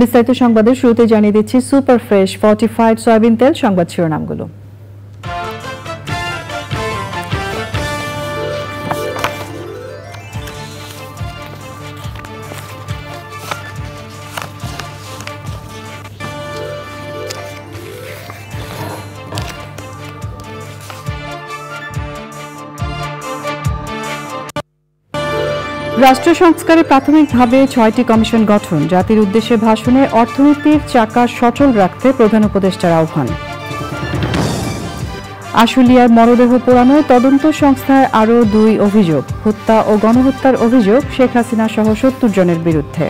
বিস্তারিত সংবাদের শুরুতে জানিয়ে দিচ্ছি সুপার ফ্রেশ ফর্টিফাইড সয়াবিন তেল সংবাদ শিরোনামগুলো। রাষ্ট্র সংস্কারে প্রাথমিকভাবে ৬টি কমিশন গঠন, জাতির উদ্দেশ্যে ভাষণে অর্থনীতির চাকা সচল রাখতে প্রধান উপদেষ্টার আহ্বান। আশুলিয়ার মরদেহ পোড়ানোয় তদন্ত সংস্থায় আরও ২ অভিযোগ, হত্যা ও গণহত্যার অভিযোগ শেখ হাসিনা সহ ৭০ জনের বিরুদ্ধে।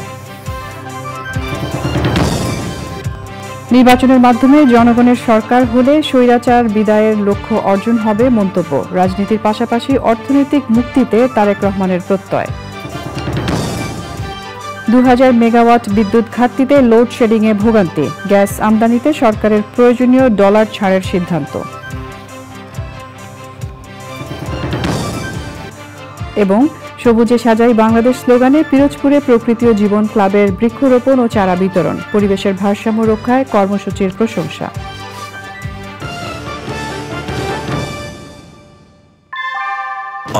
নির্বাচনের মাধ্যমে জনগণের সরকার হলে স্বৈরাচার বিদায়ের লক্ষ্য অর্জন হবে মন্তব্য, রাজনীতির পাশাপাশি অর্থনৈতিক মুক্তিতে তারেক রহমানের প্রত্যয়। ২০০০ মেগাওয়াট বিদ্যুৎ ঘাটতিতে লোডশেডিংয়ে ভোগান্তি, গ্যাস আমদানিতে সরকারের প্রয়োজনীয় ডলার ছাড়ের সিদ্ধান্ত। এবং সবুজে সাজাই বাংলাদেশ স্লোগানে পিরোজপুরে প্রকৃতি ও জীবন ক্লাবের বৃক্ষরোপণ ও চারা বিতরণ, পরিবেশের ভারসাম্য রক্ষায় কর্মসূচির প্রশংসা।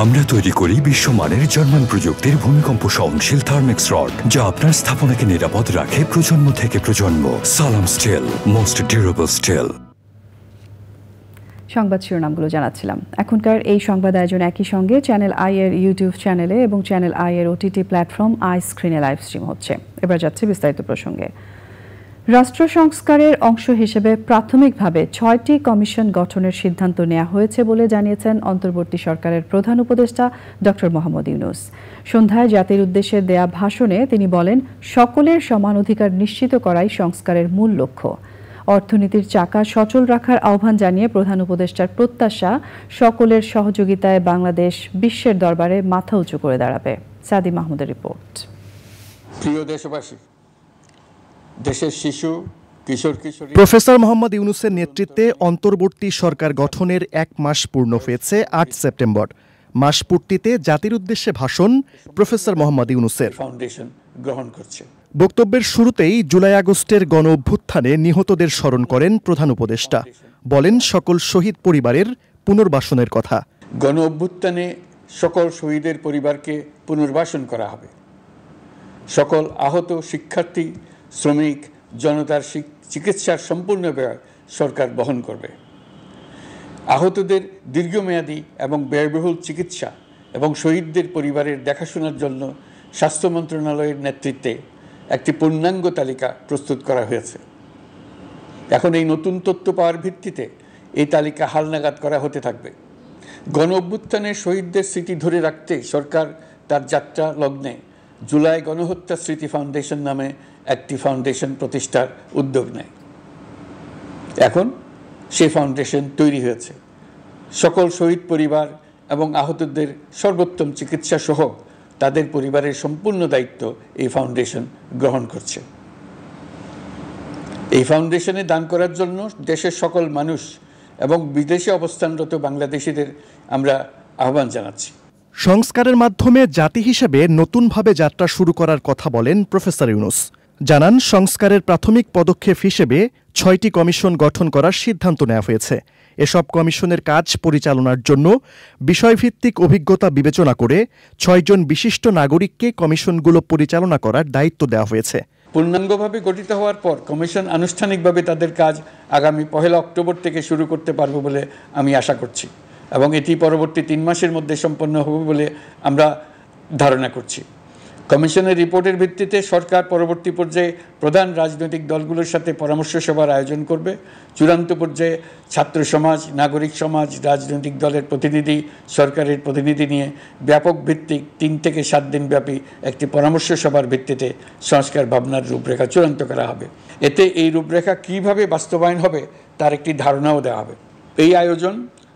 আমরা তৈরি করি বিশ্বমানের জার্মান প্রযুক্তির ভূমিকম্প সহনশীল থার্মেক্স রড, যা আপনার স্থাপনাকে নিরাপদ রাখে প্রজন্ম থেকে প্রজন্ম। সালাম স্টিল, মোস্ট ডিউরেবল স্টিল। সংবাদ শিরোনামগুলো জানাচ্ছিলাম। এখনকার এই সংবাদ আয়োজন একই সঙ্গে চ্যানেল আই এর ইউটিউব চ্যানেলে এবং চ্যানেল আই এর ওটিটি প্ল্যাটফর্ম আই স্ক্রিনে লাইভ স্ট্রিম হচ্ছে। এবার যাচ্ছে বিস্তারিত প্রসঙ্গে। রাষ্ট্র সংস্কারের অংশ হিসেবে প্রাথমিকভাবে ৬টি কমিশন গঠনের সিদ্ধান্ত নেওয়া হয়েছে বলে জানিয়েছেন অন্তর্বর্তী সরকারের প্রধান উপদেষ্টা ডক্টর মোহাম্মদ ইউনূস। সন্ধ্যায় জাতির উদ্দেশ্যে দেয়া ভাষণে তিনি বলেন, সকলের সমান অধিকার নিশ্চিত করাই সংস্কারের মূল লক্ষ্য। অর্থনীতির চাকা সচল রাখার আহ্বান জানিয়ে প্রধান উপদেষ্টার প্রত্যাশা, সকলের সহযোগিতায় বাংলাদেশ বিশ্বের দরবারে মাথা উঁচু করে দাঁড়াবে। সাদি মাহমুদের রিপোর্ট। প্রিয় দেশবাসী, দেশের শিশু কিশোর কিশোরী প্রফেসর মোহাম্মদ ইউনূসের নেতৃত্বে অন্তর্বর্তী সরকার গঠনের ১ মাস পূর্ণ হয়েছে ৮ সেপ্টেম্বর। মাস পূর্তিতে জাতির উদ্দেশ্যে ভাষণ প্রফেসর মোহাম্মদ ইউনূসের। ফাউন্ডেশন গ্রহণ করছে। বক্তব্যের শুরুতেই জুলাই আগস্টের গণ অভ্যুত্থানে নিহতদের স্মরণ করেন প্রধান উপদেষ্টা। বলেন, সকল শহীদ পরিবারের পুনর্বাসনের কথা। গণ অভ্যুত্থানে সকল শহীদের পরিবারকে পুনর্বাসন করা হবে। সকল আহত শিক্ষার্থী, শ্রমিক, জনতার চিকিৎসার সম্পূর্ণ ব্যয় সরকার বহন করবে। আহতদের দীর্ঘমেয়াদী এবং ব্যয়বহুল চিকিৎসা এবং শহীদদের পরিবারের দেখাশোনার জন্য স্বাস্থ্য মন্ত্রণালয়ের নেতৃত্বে একটি পূর্ণাঙ্গ তালিকা প্রস্তুত করা হয়েছে। এখন এই নতুন তথ্য পাওয়ার ভিত্তিতে এই তালিকা হালনাগাদ করা হতে থাকবে। গণ অভ্যুত্থানের শহীদদের স্মৃতি ধরে রাখতে সরকার তার যাত্রা লগ্নে জুলাই গণহত্যা স্মৃতি ফাউন্ডেশন নামে একটি ফাউন্ডেশন প্রতিষ্ঠার উদ্যোগ নেয়। এখন সেই ফাউন্ডেশন তৈরি হয়েছে। সকল শহীদ পরিবার এবং আহতদের সর্বোত্তম চিকিৎসা সহ তাদের পরিবারের সম্পূর্ণ দায়িত্ব এই ফাউন্ডেশন গ্রহণ করছে। এই ফাউন্ডেশনে দান করার জন্য দেশের সকল মানুষ এবং বিদেশে অবস্থানরত বাংলাদেশিদের আমরা আহ্বান জানাচ্ছি। সংস্কারের মাধ্যমে জাতি হিসেবে নতুনভাবে যাত্রা শুরু করার কথা বলেন প্রফেসর ইউনূস। জানান, সংস্কারের প্রাথমিক পদক্ষেপ হিসেবে ৬টি কমিশন গঠন করার সিদ্ধান্ত নেওয়া হয়েছে। এসব কমিশনের কাজ পরিচালনার জন্য বিষয়ভিত্তিক অভিজ্ঞতা বিবেচনা করে ৬ জন বিশিষ্ট নাগরিককে কমিশনগুলো পরিচালনা করার দায়িত্ব দেওয়া হয়েছে। পূর্ণাঙ্গভাবে গঠিত হওয়ার পর কমিশন আনুষ্ঠানিকভাবে তাদের কাজ আগামী ১ অক্টোবর থেকে শুরু করতে পারবে বলে আমি আশা করছি এবং এটি পরবর্তী ৩ মাসের মধ্যে সম্পন্ন হবে বলে আমরা ধারণা করছি। কমিশনের রিপোর্টের ভিত্তিতে সরকার পরবর্তী পর্যায়ে প্রধান রাজনৈতিক দলগুলোর সাথে পরামর্শ সভার আয়োজন করবে। চূড়ান্ত পর্যায়ে ছাত্র সমাজ, নাগরিক সমাজ, রাজনৈতিক দলের প্রতিনিধি, সরকারের প্রতিনিধি নিয়ে ব্যাপক ভিত্তিক ৩ থেকে ৭ দিন ব্যাপী একটি পরামর্শ সভার ভিত্তিতে সংস্কার ভাবনার রূপরেখা চূড়ান্ত করা হবে। এতে এই রূপরেখা কীভাবে বাস্তবায়ন হবে তার একটি ধারণাও দেওয়া হবে। এই আয়োজন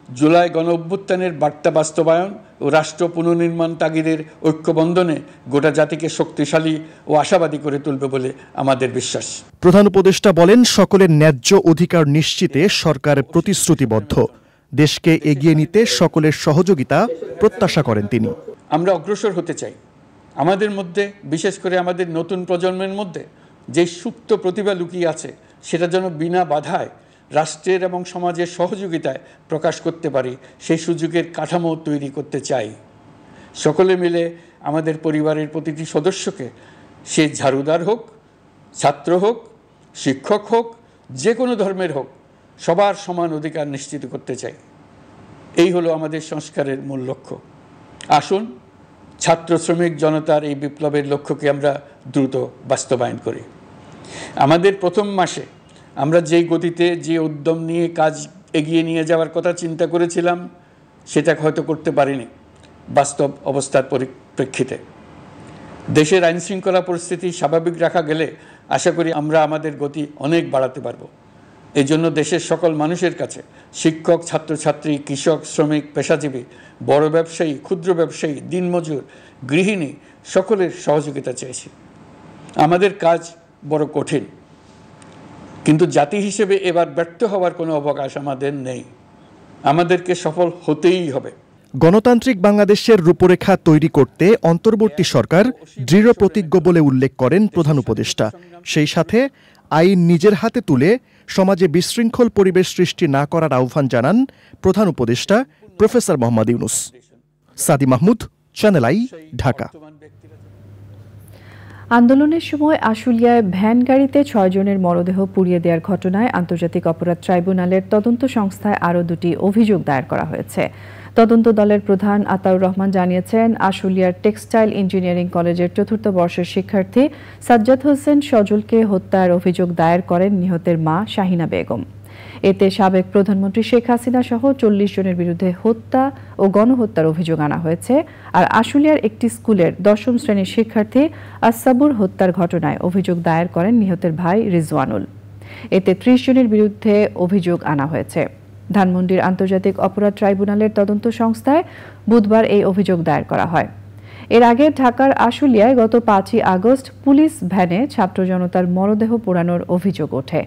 জুলাই গণ অভ্যুত্থানের বার্তা বাস্তবায়ন ও রাষ্ট্র পুনর্নির্মাণ তাগিদের ঐক্যবন্ধনে গোটা জাতিকে শক্তিশালী ও আশাবাদী করে তুলবে বলে আমাদের বিশ্বাস। প্রধান উপদেষ্টা বলেন, সকলের ন্যায্য অধিকার নিশ্চিতে সরকার প্রতিশ্রুতিবদ্ধ। দেশকে এগিয়ে নিতে সকলের সহযোগিতা প্রত্যাশা করেন তিনি। আমরা অগ্রসর হতে চাই। আমাদের মধ্যে, বিশেষ করে আমাদের নতুন প্রজন্মের মধ্যে যে সুপ্ত প্রতিভা লুকিয়ে আছে সেটা যেন বিনা বাধায় রাষ্ট্রের এবং সমাজের সহযোগিতায় প্রকাশ করতে পারি, সেই সুযোগের কাঠামো তৈরি করতে চাই। সকলে মিলে আমাদের পরিবারের প্রতিটি সদস্যকে, সে ঝাড়ুদার হোক, ছাত্র হোক, শিক্ষক হোক, যে কোনো ধর্মের হোক, সবার সমান অধিকার নিশ্চিত করতে চাই। এই হলো আমাদের সংস্কারের মূল লক্ষ্য। আসুন ছাত্র শ্রমিক জনতার এই বিপ্লবের লক্ষ্যকে আমরা দ্রুত বাস্তবায়ন করি। আমাদের প্রথম মাসে আমরা যেই গতিতে, যে উদ্যম নিয়ে কাজ এগিয়ে নিয়ে যাওয়ার কথা চিন্তা করেছিলাম, সেটা হয়তো করতে পারিনি বাস্তব অবস্থার পরিপ্রেক্ষিতে। দেশের আইনশৃঙ্খলা পরিস্থিতি স্বাভাবিক রাখা গেলে আশা করি আমরা আমাদের গতি অনেক বাড়াতে পারব। এই জন্য দেশের সকল মানুষের কাছে, শিক্ষক, ছাত্রছাত্রী, কৃষক, শ্রমিক, পেশাজীবী, বড় ব্যবসায়ী, ক্ষুদ্র ব্যবসায়ী, দিনমজুর, গৃহিণী, সকলের সহযোগিতা চেয়েছি। আমাদের কাজ বড় কঠিন, কিন্তু জাতি হিসেবে এবার ব্যর্থ হওয়ার কোনো অবকাশ আমাদের নেই। আমাদেরকে সফল হতেই হবে। গণতান্ত্রিক বাংলাদেশের রূপরেখা তৈরি করতে অন্তর্বর্তী সরকার দৃঢ় প্রতিজ্ঞ বলে উল্লেখ করেন প্রধান উপদেষ্টা। সেই সাথে আইন নিজের হাতে তুলে সমাজে বিশৃঙ্খল পরিবেশ সৃষ্টি না করার আহ্বান জানান প্রধান উপদেষ্টা প্রফেসর মোহাম্মদ ইউনূস। সাদি মাহমুদ, চ্যানেল আই, ঢাকা। আন্দোলনের সময় আশুলিয়ায় ভ্যান গাড়িতে ৬ জনের মরদেহ পুড়িয়ে দেওয়ার ঘটনায় আন্তর্জাতিক অপরাধ ট্রাইব্যুনালের তদন্ত সংস্থায় আরও 2টি অভিযোগ দায়ের করা হয়েছে। তদন্ত দলের প্রধান আতাউর রহমান জানিয়েছেন, আশুলিয়ার টেক্সটাইল ইঞ্জিনিয়ারিং কলেজের ৪র্থ বর্ষের শিক্ষার্থী সাজ্জাদ হোসেন সজলকে হত্যার অভিযোগ দায়ের করেন নিহতের মা শাহিনা বেগম। এতে সাবেক প্রধানমন্ত্রী শেখ হাসিনা সহ 40 জনের বিরুদ্ধে হত্যা ও গণহত্যার অভিযোগ আনা হয়েছে। আর আশুলিয়ার একটি স্কুলের 10ম শ্রেণীর শিক্ষার্থী আসাবুর হত্যার ঘটনায় অভিযোগ দায়ের করেন নিহতের ভাই রিজওয়ানুল। এতে 30 জনের বিরুদ্ধে অভিযোগ আনা হয়েছে। ধানমন্ডির আন্তর্জাতিক অপরাধ ট্রাইব্যুনালের তদন্ত সংস্থায় বুধবার এই অভিযোগ দায়ের করা হয়। এর আগে ঢাকার আশুলিয়ায় গত 5ই আগস্ট পুলিশ ভ্যানে ছাত্র জনতার মরদেহ পোড়ানোর অভিযোগ ওঠে।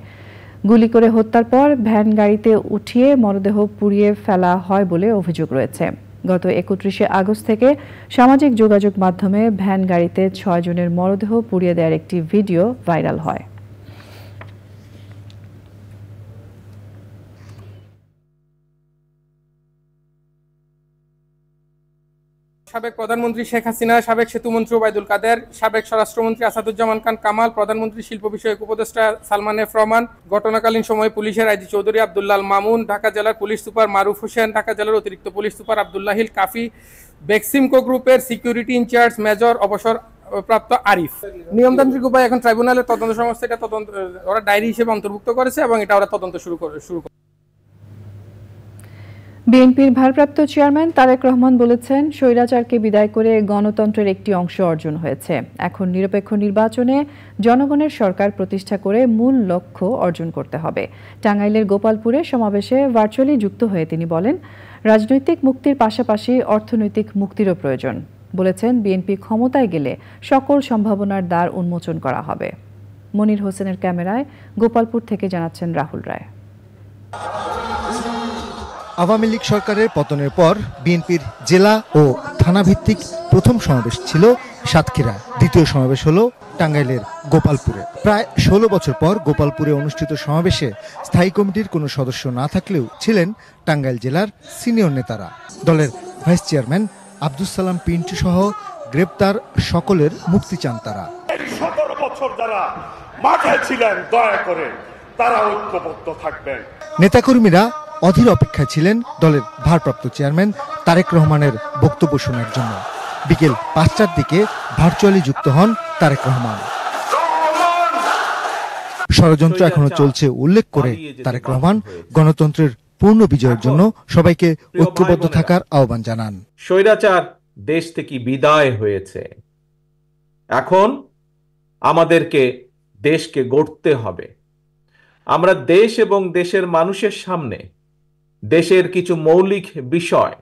গুলি করে হত্যার পর ভ্যান গাড়িতে উঠিয়ে মরদেহ পুড়িয়ে ফেলা হয় বলে অভিযোগ রয়েছে। গত 31শে আগস্ট থেকে সামাজিক যোগাযোগ মাধ্যমে ভ্যান গাড়িতে 6 জনের মরদেহ পুড়িয়ে দেওয়ার একটি ভিডিও ভাইরাল হয়। সাবেক প্রধানমন্ত্রী শেখ হাসিনা, সাবেক সেতুমন্ত্রী ওবায়দুল কাদের, সাবেক স্বরাষ্ট্রমন্ত্রী আসাদুজ্জামান খান কামাল, প্রধানমন্ত্রী শিল্প বিষয়ক উপদেষ্টা সালমান এফ রহমান, ঘটনাকালীন সময়ে পুলিশের আইজি চৌধুরী আব্দুল্লাহ মামুন, ঢাকা জেলার পুলিশ সুপার মারুফ হোসেন, ঢাকা জেলার অতিরিক্ত পুলিশ সুপার আব্দুল্লাহিল কাফি, বেক্সিমকো গ্রুপের সিকিউরিটি ইনচার্জ মেজর অবসরপ্রাপ্ত আরিফ। নিয়মতান্ত্রিক উপায় এখন ট্রাইব্যুনালের তদন্ত সংস্থা এটা তদন্ত ওরা ডায়েরি হিসেবে অন্তর্ভুক্ত করেছে এবং এটা ওরা তদন্ত শুরু করে। বিএনপির ভারপ্রাপ্ত চেয়ারম্যান তারেক রহমান বলেছেন, স্বৈরাচারকে বিদায় করে গণতন্ত্রের একটি অংশ অর্জন হয়েছে। এখন নিরপেক্ষ নির্বাচনে জনগণের সরকার প্রতিষ্ঠা করে মূল লক্ষ্য অর্জন করতে হবে। টাঙ্গাইলের গোপালপুরে সমাবেশে ভার্চুয়ালি যুক্ত হয়ে তিনি বলেন, রাজনৈতিক মুক্তির পাশাপাশি অর্থনৈতিক মুক্তিরও প্রয়োজন। বলেছেন, বিএনপি ক্ষমতায় গেলে সকল সম্ভাবনার দ্বার উন্মোচন করা হবে। মনির হোসেনের ক্যামেরায় গোপালপুর থেকে জানাচ্ছেন রাহুল রায়। আওয়ামী লীগ সরকারের পতনের পর বিএনপির জেলা ও থানাভিত্তিক প্রথম সমাবেশ ছিল সাতক্ষীরা, দ্বিতীয় সমাবেশ হলো টাঙ্গাইলের গোপালপুরে। প্রায় 16 বছর পর গোপালপুরে অনুষ্ঠিত সমাবেশে স্থায়ী কমিটির কোনো সদস্য না থাকলেও ছিলেন টাঙ্গাইল জেলার সিনিয়র নেতারা। দলের ভাইস চেয়ারম্যান আব্দুস সালাম পিন্টু সহ গ্রেপ্তার সকলের মুক্তি চান তারা। 17 বছর যারা মাঠে ছিলেন, দয়া করে তারা ঐক্যবদ্ধ থাকবেন। নেতাকর্মীরা অধীর অপেক্ষায় ছিলেন দলের ভারপ্রাপ্ত চেয়ারম্যান তারেক রহমানের বক্তব্য শোনার জন্য। বিকেল 5টার দিকে ভার্চুয়ালি যুক্ত হন তারেক রহমান। ষড়যন্ত্র এখনো চলছে উল্লেখ করে তারেক রহমান গণতন্ত্রের পূর্ণ বিজয়ের জন্য সবাইকে ঐক্যবদ্ধ থাকার আহ্বান জানান। স্বৈরাচার দেশ থেকে বিদায় হয়েছে, এখন আমাদেরকে দেশকে গড়তে হবে। আমরা দেশ এবং দেশের মানুষের সামনে দেশের কিছু মৌলিক বিষয়,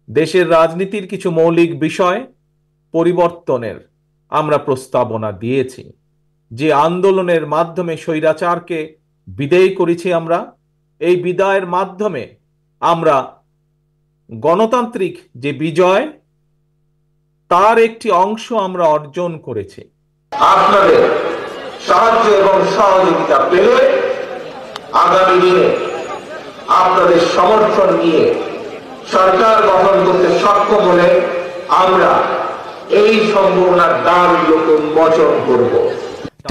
দেশের রাজনীতির কিছু মৌলিক বিষয় পরিবর্তনের আমরা প্রস্তাবনা দিয়েছি। যে আন্দোলনের মাধ্যমে স্বৈরাচারকে বিদায় করেছি আমরা, এই বিদায়ের মাধ্যমে আমরা গণতান্ত্রিক যে বিজয়, তার একটি অংশ আমরা অর্জন করেছি। আপনাদের সাহায্য এবং সহযোগিতা পেলে আগামী দিনে আপনাদের সমর্থন নিয়ে সরকার গঠন করতে সক্ষম হলে আমরা এই সম্ভাবনার দ্বারগুলোকে উন্মোচন করব।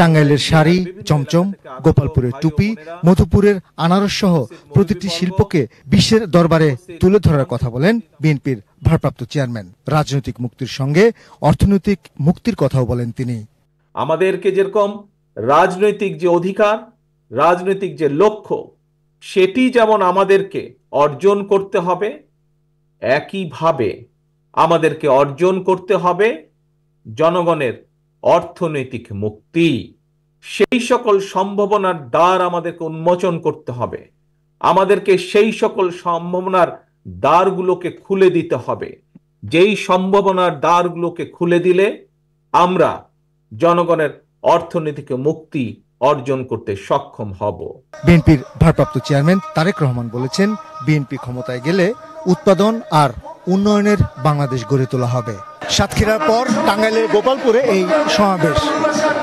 টাঙ্গাইলের শাড়ি, চমচম, গোপালপুরের টুপি, মধুপুরের আনারস সহ প্রতিটি শিল্পকে বিশ্বের দরবারে তুলে ধরার কথা বলেন বিএনপির ভারপ্রাপ্ত চেয়ারম্যান। রাজনৈতিক মুক্তির সঙ্গে অর্থনৈতিক মুক্তির কথাও বলেন তিনি। আমাদেরকে যেরকম রাজনৈতিক যে অধিকার, রাজনৈতিক যে লক্ষ্য, সেটি যেমন আমাদেরকে অর্জন করতে হবে, একইভাবে আমাদেরকে অর্জন করতে হবে জনগণের অর্থনৈতিক মুক্তি। সেই সকল সম্ভাবনার দ্বার আমাদেরকে উন্মোচন করতে হবে, আমাদেরকে সেই সকল সম্ভাবনার দ্বারগুলোকে খুলে দিতে হবে, যেই সম্ভাবনার দ্বারগুলোকে খুলে দিলে আমরা জনগণের অর্থনৈতিক মুক্তি অর্জন করতে সক্ষম হব। বিএনপির ভারপ্রাপ্ত চেয়ারম্যান তারেক রহমান বলেছেন, বিএনপি ক্ষমতায় গেলে উৎপাদন আর উন্নয়নের বাংলাদেশ গড়ে তোলা হবে। সাতক্ষীরার পর টাঙ্গাইলের গোপালপুরে এই সমাবেশ।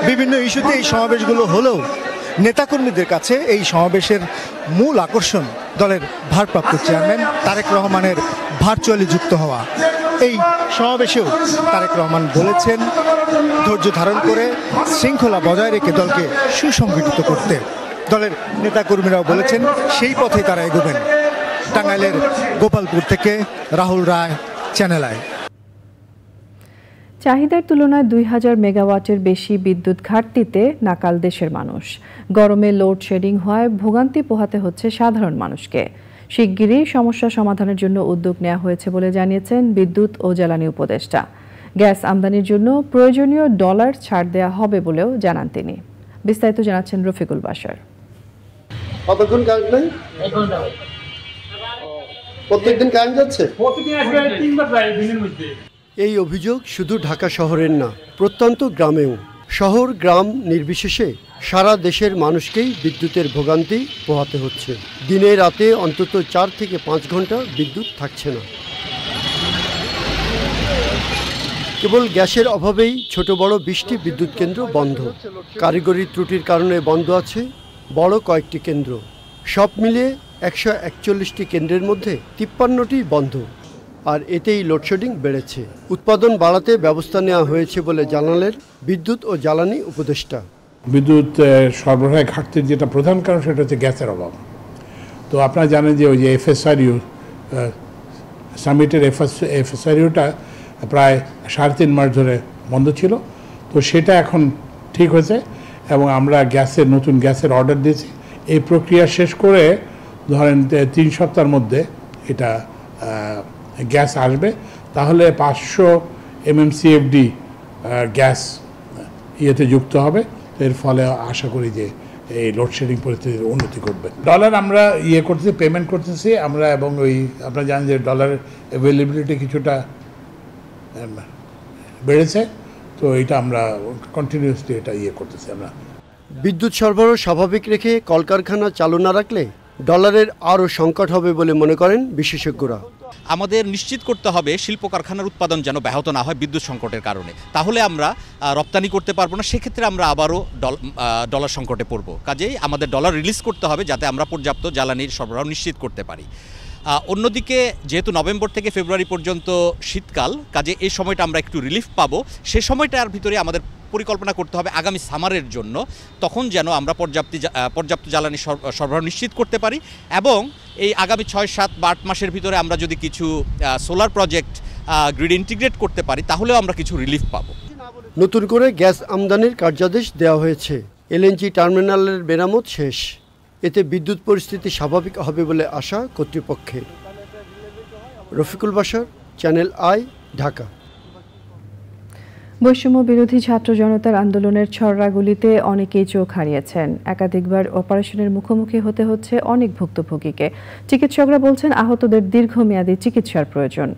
বিভিন্ন ইস্যুতে এই সমাবেশগুলো হলেও নেতাকর্মীদের কাছে এই সমাবেশের মূল আকর্ষণ দলের ভারপ্রাপ্ত চেয়ারম্যান তারেক রহমানের ভার্চুয়ালি যুক্ত হওয়া। এই সমাবেশেও তারেক রহমান বলেছেন, ধৈর্য ধারণ করে শৃঙ্খলা বজায় রেখে দলকে সুসংগঠিত করতে। দলের নেতাকর্মীরাও বলেছেন সেই পথে তারা এগোবেন। টাঙ্গাইলের গোপালপুর থেকে রাহুল রায়, চ্যানেল আই। চাহিদার তুলনায় 2000 মেগাওয়াটের বেশি বিদ্যুৎ ঘাটতিতে নাকাল দেশের মানুষ। গরমে লোডশেডিং হওয়ায় ভোগান্তি পোহাতে হচ্ছে সাধারণ মানুষকে। শিগগিরই সমস্যা সমাধানের জন্য উদ্যোগ নেওয়া হয়েছে বলে জানিয়েছেন বিদ্যুৎ ও জ্বালানি উপদেষ্টা। গ্যাস আমদানির জন্য প্রয়োজনীয় ডলার ছাড় দেওয়া হবে বলেও জানান তিনি। বিস্তারিত জানাচ্ছেন রফিকুল বাশার। কতক্ষণ কারেন্ট নেই? প্রত্যেকদিন কারেন্ট যাচ্ছে? প্রতিদিন আসবে 3 বার যায় দিনের মধ্যে। এই অভিযোগ শুধু ঢাকা শহরের না, প্রত্যন্ত গ্রামেও। শহর গ্রাম নির্বিশেষে সারা দেশের মানুষকেই বিদ্যুতের ভোগান্তি পোহাতে হচ্ছে। দিনে রাতে অন্তত 4 থেকে 5 ঘন্টা বিদ্যুৎ থাকছে না। কেবল গ্যাসের অভাবেই ছোট বড় 20টি বিদ্যুৎ কেন্দ্র বন্ধ। কারিগরি ত্রুটির কারণে বন্ধ আছে বড় কয়েকটি কেন্দ্র। সব মিলিয়ে 141টি কেন্দ্রের মধ্যে 53টি বন্ধ। আর এতেই লোডশেডিং বেড়েছে। উৎপাদন বাড়াতে ব্যবস্থা নেওয়া হয়েছে বলে জানালেন বিদ্যুৎ ও জ্বালানি উপদেষ্টা। বিদ্যুৎ সরবরাহের ঘাটতির যেটা প্রধান কারণ সেটা হচ্ছে গ্যাসের অভাব। তো আপনারা জানেন যে ওই যে এফএসআরইউ সামিটের এফএসআরইউটা প্রায় 3.5 মাস ধরে বন্ধ ছিল। তো সেটা এখন ঠিক হয়েছে এবং আমরা নতুন গ্যাসের অর্ডার দিয়েছি। এই প্রক্রিয়া শেষ করে ধরেন 3 সপ্তাহের মধ্যে এটা গ্যাস আসবে। তাহলে 500 MMCFD গ্যাস ইয়েতে যুক্ত হবে। এর ফলে আশা করি যে এই লোডশেডিং পরিস্থিতির উন্নতি করবে। ডলার আমরা করতেছি, পেমেন্ট করতেছি আমরা, এবং ওই আপনারা জানেন যে ডলারের অ্যাভেলেবিলিটি কিছুটা বেড়েছে। তো এটা আমরা কন্টিনিউয়াসলি এটা করতেছি আমরা। বিদ্যুৎ সরবরাহ স্বাভাবিক রেখে কলকারখানা চালু না রাখলে ডলারের আরও সংকট হবে বলে মনে করেন বিশেষজ্ঞরা। আমাদের নিশ্চিত করতে হবে শিল্প কারখানার উৎপাদন যেন ব্যাহত না হয় বিদ্যুৎ সংকটের কারণে। তাহলে আমরা রপ্তানি করতে পারবো না, সেক্ষেত্রে আমরা আবারও ডলার সংকটে পড়ব। কাজেই আমাদের ডলার রিলিজ করতে হবে যাতে আমরা পর্যাপ্ত জ্বালানির সরবরাহ নিশ্চিত করতে পারি। অন্যদিকে যেহেতু নভেম্বর থেকে ফেব্রুয়ারি পর্যন্ত শীতকাল, কাজে এই সময়টা আমরা একটু রিলিফ পাবো। সে সময়টার ভিতরে আমাদের পরিকল্পনা করতে হবে আগামী সামারের জন্য, তখন যেন আমরা পর্যাপ্ত জ্বালানি সরবরাহ নিশ্চিত করতে পারি। এবং এই আগামী 6, 7 বা 8 মাসের ভিতরে আমরা যদি কিছু সোলার প্রজেক্ট গ্রিড ইন্টিগ্রেট করতে পারি তাহলেও আমরা কিছু রিলিফ পাবো। নতুন করে গ্যাস আমদানির কার্যাদেশ দেওয়া হয়েছে। এলএনজি টার্মিনালের মেরামত শেষ। এতে বিদ্যুৎ পরিস্থিতি স্বাভাবিক হবে বলে আশা কর্তৃপক্ষের। Rafiqul Bashar, channel I, Dhaka. বৈষম্য বিরোধী ছাত্র জনতার আন্দোলনের ছড়রাগুলিতে অনেকেই চোখ হারিয়েছেন। একাধিকবার অপারেশনের মুখোমুখি হতে হচ্ছে অনেক ভুক্তভোগীকে। চিকিৎসকরা বলছেন আহতদের দীর্ঘমেয়াদী চিকিৎসার প্রয়োজন।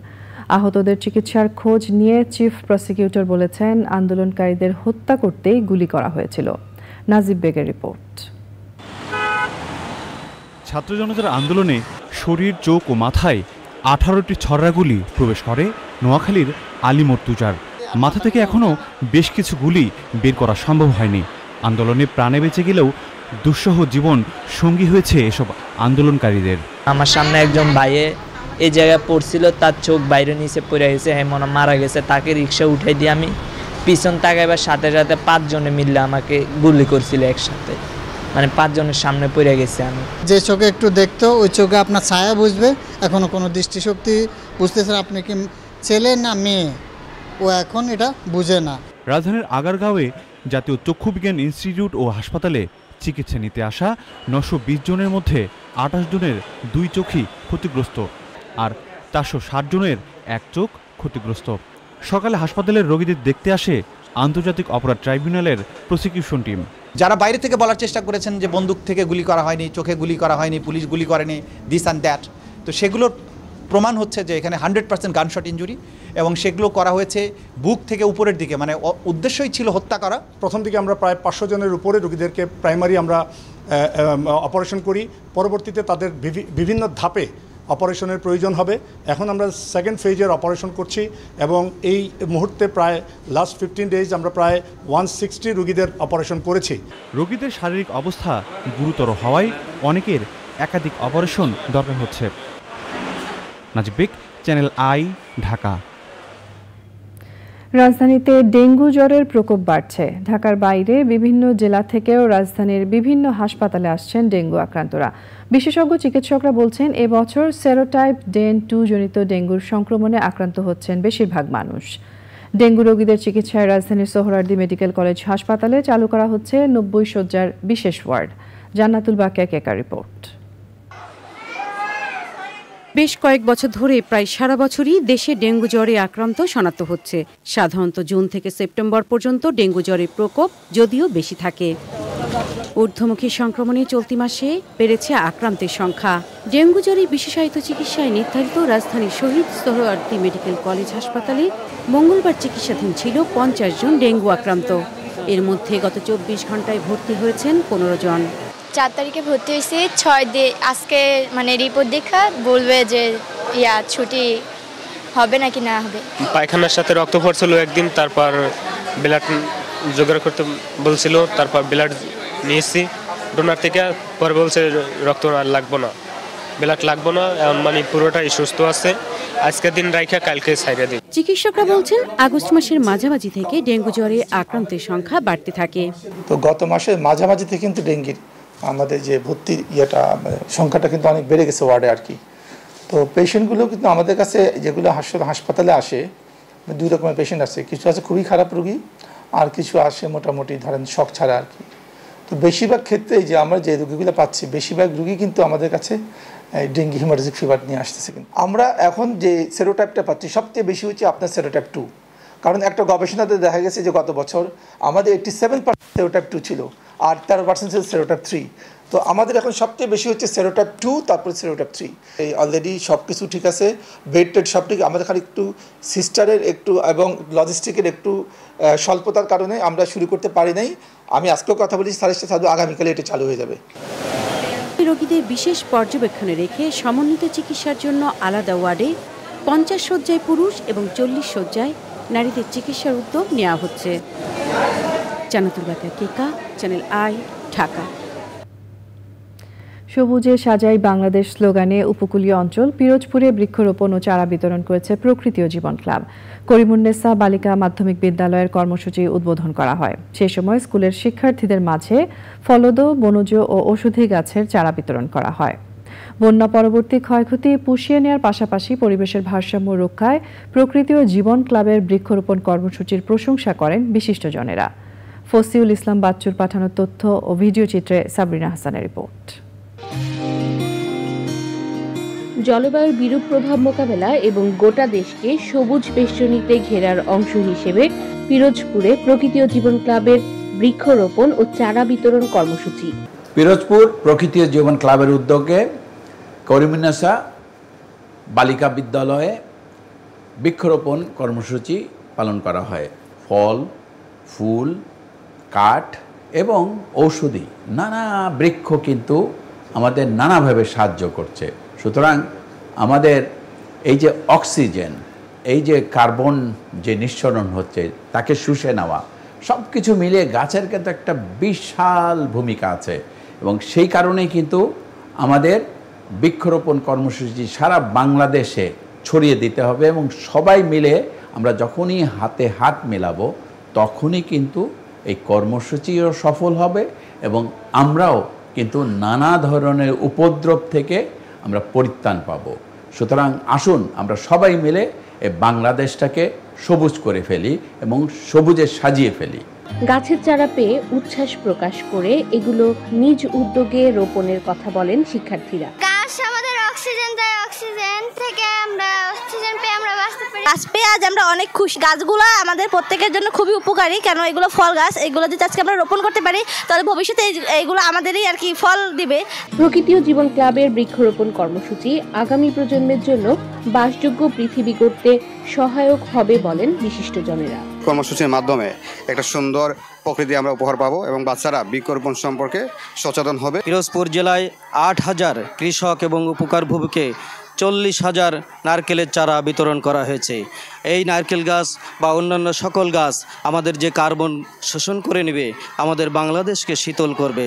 আহতদের চিকিৎসার খোঁজ নিয়ে চিফ প্রসিকিউটর বলেছেন আন্দোলনকারীদের হত্যা করতেই গুলি করা হয়েছিল। নাজিব বেগের রিপোর্ট। ছাত্র জনতার আন্দোলনে শরীর, চোখ ও মাথায় 18টি ছড়রাগুলি প্রবেশ করে নোয়াখালীর আলী মর্তুজার। মাথা থেকে এখনও বেশ কিছু গুলি বের করা সম্ভব হয়নি। আন্দোলনে প্রাণে বেঁচে গেলেও দুঃসহ জীবন সঙ্গী হয়েছে এসব আন্দোলনকারীদের। আমার সামনে একজন ভাইয়ে এই জায়গায় পড়ছিল, তার চোখ বাইরে নিচে পড়ে গেছে, মনে মারা গেছে। তাকে রিক্সা উঠাই দিয়ে আমি পিছন তাকাইবার সাথে সাথে 5 জনে মিললে আমাকে গুলি করছিল একসাথে, মানে 5 জনের সামনে পড়ে গেছে। আমি যে চোখে একটু দেখতো ওই চোখে আপনার ছায়া বুঝবে, এখনো কোনো দৃষ্টিশক্তি বুঝতেছে আপনি কি ছেলে না মেয়ে, ও এখন এটা বুঝে না। রাজধানীর আগারগাঁওয়ে জাতীয় চক্ষু বিজ্ঞান ইনস্টিটিউট ও হাসপাতালে চিকিৎসা নিতে আসা 920 জনের মধ্যে 28 জনের 2 চোখই ক্ষতিগ্রস্ত আর 460 জনের 1 চোখ ক্ষতিগ্রস্ত। সকালে হাসপাতালের রোগীদের দেখতে আসে আন্তর্জাতিক অপরাধ ট্রাইব্যুনালের প্রসিকিউশন টিম। যারা বাইরে থেকে বলার চেষ্টা করেছেন যে বন্দুক থেকে গুলি করা হয়নি, চোখে গুলি করা হয়নি, পুলিশ গুলি করেনি, দিস অ্যান্ড দ্যাট, তো সেগুলোর প্রমাণ হচ্ছে যে এখানে 100% গানশট ইঞ্জুরি এবং সেগুলো করা হয়েছে বুক থেকে উপরের দিকে, মানে উদ্দেশ্যই ছিল হত্যা করা। প্রথম দিকে আমরা প্রায় 500 জনের উপরে রোগীদেরকে প্রাইমারি আমরা অপারেশন করি, পরবর্তীতে তাদের বিভিন্ন ধাপে অপারেশনের প্রয়োজন হবে। এখন আমরা সেকেন্ড ফেজের অপারেশন করছি এবং এই মুহূর্তে প্রায় লাস্ট 15 ডেজ আমরা প্রায় 160 রোগীদের অপারেশন করেছি। রোগীদের শারীরিক অবস্থা গুরুতর হওয়ায় অনেকের একাধিক অপারেশন দরকার হচ্ছে। নাজিব বেগ, চ্যানেল আই, ঢাকা। রাজধানীতে ডেঙ্গু জ্বরের প্রকোপ বাড়ছে। ঢাকার বাইরে বিভিন্ন জেলা থেকেও রাজধানীর বিভিন্ন হাসপাতালে আসছেন ডেঙ্গু আক্রান্তরা। বিশেষজ্ঞ চিকিৎসকরা বলছেন এবছর সেরোটাইপ ডেন 2 জনিত ডেঙ্গুর সংক্রমণে আক্রান্ত হচ্ছেন বেশিরভাগ মানুষ। ডেঙ্গু রোগীদের চিকিৎসায় রাজধানীর সোহরাওয়ার্দী মেডিকেল কলেজ হাসপাতালে চালু করা হচ্ছে 90 শয্যার বিশেষ ওয়ার্ড। জান্নাতুল বাকিয়া কেকার রিপোর্ট। বেশ কয়েক বছর ধরে প্রায় সারা বছরই দেশে ডেঙ্গু জ্বরে আক্রান্ত শনাক্ত হচ্ছে। সাধারণত জুন থেকে সেপ্টেম্বর পর্যন্ত ডেঙ্গু জ্বরের প্রকোপ যদিও বেশি থাকে। ঊর্ধ্বমুখী সংক্রমণে চলতি মাসে বেড়েছে আক্রান্তের সংখ্যা। ডেঙ্গু জ্বরে বিশেষায়িত চিকিৎসায় নির্ধারিত রাজধানীর শহীদ সোহরাওয়ার্দী মেডিকেল কলেজ হাসপাতালে মঙ্গলবার চিকিৎসাধীন ছিল 50 জন ডেঙ্গু আক্রান্ত। এর মধ্যে গত 24 ঘন্টায় ভর্তি হয়েছেন 15 জন। 4 তারিখে ভর্তি হয়েছি, 6 আজকে মানে রিপোর্ট দেখা বলবে যে ছুটি হবে নাকি না হবে। পায়খানার সাথে রক্ত পড়ছিল একদিন, তারপর ব্লাড জোগাড় করতে বলছিল, তারপর ব্লাড নিয়েছি ডোনার থেকে, পরে বলছে রক্ত আর লাগবো না, ব্লাড লাগবো না, মানে পুরোটাই সুস্থ আছে। আজকের দিন রাইখা কালকে ছাইড়া দিই। চিকিৎসকরা বলছেন আগস্ট মাসের মাঝামাঝি থেকে ডেঙ্গু জ্বরে আক্রান্তের সংখ্যা বাড়তে থাকে। তো গত মাসের মাঝামাঝি থেকে কিন্তু ডেঙ্গির আমাদের যে ভর্তি সংখ্যাটা কিন্তু অনেক বেড়ে গেছে ওয়ার্ডে আর কি। তো পেশেন্টগুলো কিন্তু আমাদের কাছে যেগুলো হাসপাতালে আসে 2 রকমের পেশেন্ট আছে, কিছু আছে খুবই খারাপ রোগী আর কিছু আসে মোটামুটি ধরেন শক ছাড়া আর কি। তো বেশিরভাগ ক্ষেত্রে যে আমরা যে রোগীগুলো পাচ্ছি বেশিরভাগ রোগী কিন্তু আমাদের কাছে ডেঙ্গি হেমারেজিক ফিভার নিয়ে আসতেছে। কিন্তু আমরা এখন যে সেরোটাইপটা পাচ্ছি সবচেয়ে বেশি হচ্ছে আপনার সেরোটাইপ 2, কারণ একটা গবেষণাতে দেখা গেছে যে গত বছর আমাদের 87% সেরোটাইপ 2 ছিল আর 13% ছিল সেরোটাইপ 3। তো আমাদের এখন সবচেয়ে বেশি হচ্ছে সেরোটাইপ 2, তারপরে সেরোটাইপ 3। এই অলরেডি সব কিছু ঠিক আছে, বেড টেড সব ঠিক, আমাদের খালি একটু সিস্টারের একটু এবং লজিস্টিকের একটু স্বল্পতার কারণে আমরা শুরু করতে পারি নাই। আমি আজকেও কথা বলেছি স্যারের সাথে, আগামীকালে এটা চালু হয়ে যাবে। রোগীদের বিশেষ পর্যবেক্ষণে রেখে সমন্বিত চিকিৎসার জন্য আলাদা ওয়ার্ডে 50 শয্যায় পুরুষ এবং 40 শয্যায় নারীদের চিকিৎসার উদ্যোগ নেওয়া হচ্ছে। জান্নাতুল বাকিয়া কেকা, চ্যানেল আই, ঢাকা। সবুজে সাজাই বাংলাদেশ স্লোগানে উপকূলীয় অঞ্চল পিরোজপুরে বৃক্ষরোপণ ও চারা বিতরণ করেছে প্রকৃতি ও জীবন ক্লাব। করিমুন্নেসা বালিকা মাধ্যমিক বিদ্যালয়ের কর্মসূচি উদ্বোধন করা হয়। সে সময় স্কুলের শিক্ষার্থীদের মাঝে ফলদ, বনজ ও ঔষধি গাছের চারা বিতরণ করা হয়। বন্যা পরবর্তী ক্ষয়ক্ষতি পুষিয়ে নেওয়ার পাশাপাশি পরিবেশের ভারসাম্য রক্ষায় প্রকৃতি ও জীবন ক্লাবের বৃক্ষরোপণ কর্মসূচির প্রশংসা করেন বিশিষ্টজনেরা। ফসিউল ইসলাম বাচ্চুর পাঠানো তথ্য ও ভিডিও চিত্রে সাবরিনা হাসানের রিপোর্ট। জলবায়ুর বিরূপ প্রভাব মোকাবেলা এবং গোটা দেশকে সবুজ বেষ্টনীতে ঘেরার অংশ হিসেবে পিরোজপুরে প্রকৃতি ও জীবন ক্লাবের বৃক্ষরোপণ ও চারা বিতরণ কর্মসূচি। পিরোজপুর প্রকৃতি ও জীবন ক্লাবের উদ্যোগে করিমুন্নেসা বালিকা বিদ্যালয়ে বৃক্ষরোপণ কর্মসূচি পালন করা হয়। ফল, ফুল, কাঠ এবং ঔষধি নানা বৃক্ষ কিন্তু আমাদের নানাভাবে সাহায্য করছে। সুতরাং আমাদের এই যে অক্সিজেন, এই যে কার্বন যে নিঃসরণ হচ্ছে তাকে শুষে নেওয়া, সব কিছু মিলিয়ে গাছের কিন্তু একটা বিশাল ভূমিকা আছে এবং সেই কারণেই কিন্তু আমাদের বৃক্ষরোপণ কর্মসূচি সারা বাংলাদেশে ছড়িয়ে দিতে হবে এবং সবাই মিলে আমরা যখনই হাতে হাত মেলাবো তখনই কিন্তু এই কর্মসূচিও সফল হবে এবং আমরাও কিন্তু নানা ধরনের উপদ্রব থেকে আমরা পরিত্রাণ পাব। সুতরাং আসুন আমরা সবাই মিলে এই বাংলাদেশটাকে সবুজ করে ফেলি এবং সবুজে সাজিয়ে ফেলি। গাছের চারা পেয়ে উচ্ছ্বাস প্রকাশ করে এগুলো নিজ উদ্যোগে রোপণের কথা বলেন শিক্ষার্থীরা। গাছ আমাদের অক্সিজেন দেয়, অক্সিজেন থেকে আমরা অক্সিজেন পেয়ে আমরা বাঁচতে পারি। গাছ পেয়ে আজ আমরা অনেক খুশি। গাছগুলো আমাদের প্রত্যেকের জন্য খুবই উপকারী, কেন এগুলো ফল গাছ। এগুলো যদি আজকে আমরা রোপণ করতে পারি তাহলে ভবিষ্যতে এইগুলো আমাদেরই আর কি ফল দিবে। প্রকৃতি ও জীবন ক্লাবের বৃক্ষরোপণ কর্মসূচি আগামী প্রজন্মের জন্য বাসযোগ্য পৃথিবী গড়তে সহায়ক হবে বলেন বিশিষ্টজনেরা। কর্মসূচির মাধ্যমে একটা সুন্দর প্রকৃতি আমরা উপহার পাবো এবং বাচ্চারা বৃক্ষরোপণ সম্পর্কে সচেতন হবে। পিরোজপুর জেলায় ৮,০০০ কৃষক এবং উপকারভোগীকে ৪০,০০০ নারকেলের চারা বিতরণ করা হয়েছে। এই নারকেল গাছ বা অন্যান্য সকল গাছ আমাদের যে কার্বন শোষণ করে নেবে, আমাদের বাংলাদেশকে শীতল করবে।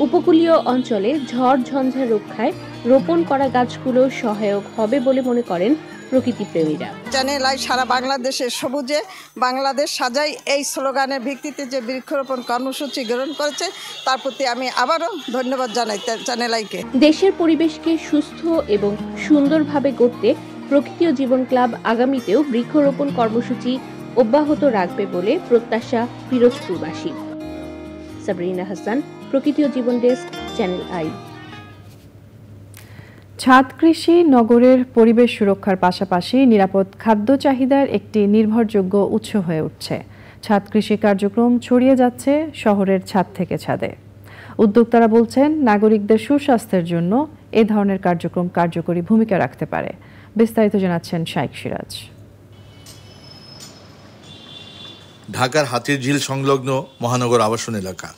উপকূলীয় অঞ্চলে ঝড় ঝঞ্ঝা রক্ষায় রোপণ করা গাছগুলো সহায়ক হবে বলে মনে করেন প্রকৃতিপ্রেমীরা। চ্যানেল আই সারা বাংলাদেশের সবুজে বাংলাদেশ সাজাই এই স্লোগানের ভিত্তিতে যে বৃক্ষরোপণ কর্মসূচি গ্রহণ করেছে তার প্রতি আমি আবারও ধন্যবাদ জানাই চ্যানেল আইকে। দেশের পরিবেশকে সুস্থ এবং সুন্দরভাবে গড়তে প্রকৃতি ও জীবন ক্লাব আগামীতেও বৃক্ষরোপণ কর্মসূচি অব্যাহত রাখবে বলে প্রত্যাশা পিরোজপুরবাসী। সাবরিনা হাসান, প্রকৃতি ও জীবন ডেস্ক, চ্যানেল আই। ছাদ কৃষি নগরের পরিবেশ সুরক্ষার পাশাপাশি নিরাপদ খাদ্য চাহিদার একটি নির্ভরযোগ্য উৎস হয়ে উঠছে। ছাদ কৃষি কার্যক্রম ছড়িয়ে যাচ্ছে শহরের ছাদ থেকে ছাদে। উদ্যোক্তারা বলছেন, নাগরিকদের সুস্বাস্থ্যের জন্য এ ধরনের কার্যক্রম কার্যকরী ভূমিকা রাখতে পারে। বিস্তারিত জানাচ্ছেন শাইখ সিরাজ। ঢাকার হাতিরঝিল সংলগ্ন মহানগর আবাসন এলাকা।